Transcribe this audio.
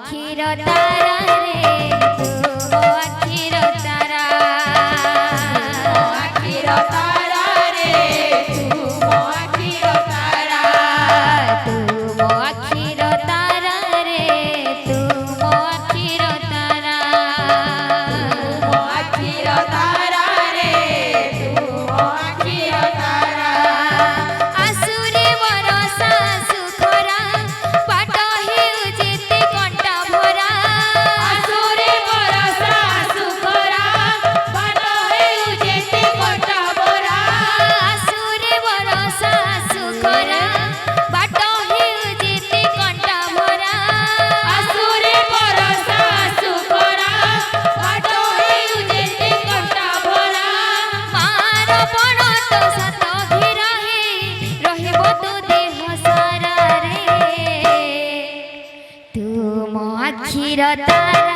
आखिर तारा रे तू मो आखिर तारा आखिर तारा रे तू मो आखिर तारा तू मो आखिर तारा रे तू मो आखिर तारा मो आखिर तारा रे तू मो आखिर तारा आसुरे बरसा सुखरा पाट हेउजिते कंटा भरा आसुरे बरसा सुखरा पाट हेउजिते कंटा भरा आसुरे बरसा सुखरा पाट हेउजिते कंटा भरा आसुरे बरसा सुखरा पाट हेउजिते कंटा भरा मार पण तो सत घिरा हे रहिबो तो देह सारा रे तू मो आखिर तारा